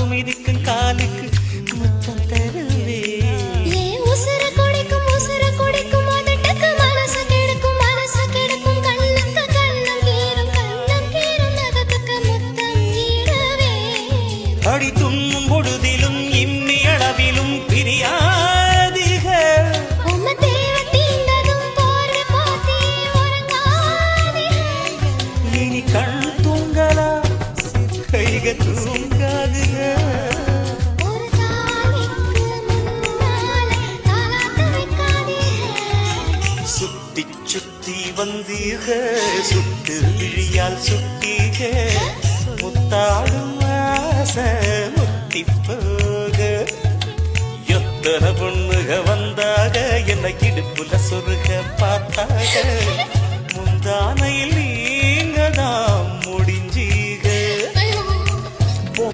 மிதிக்கும் காலுக்கு முத்தம் தருவே உசுர குடிக்கும் அதட்டக்கு மனசு கெடுக்கும் கண்ணுக்கு கண்ணம் கீரும் நகத்துக்கு முத்தம் ஈடவே அடி துண்ணும் பொழுதிலும் இம்மி அளவிலும் பிரியாதிக உம்ம தேவை தீண்டதும் போர்வை போத்தி உறங்காதீக இனி கண் தூங்கலா கைக தூங்காதுக ஒரு தாலிக்கு முன்னாலே தாலாட்டு வைக்காதீக சுத்தி சுத்தி வந்தீக சுட்டு விழியால் சுட்டீக முத்தாடும் ஆசை முத்தி போக எத்தனை பொண்ணுக வந்தாக என்னை இடுப்புல சொருக பார்த்தாக முந்தானையில்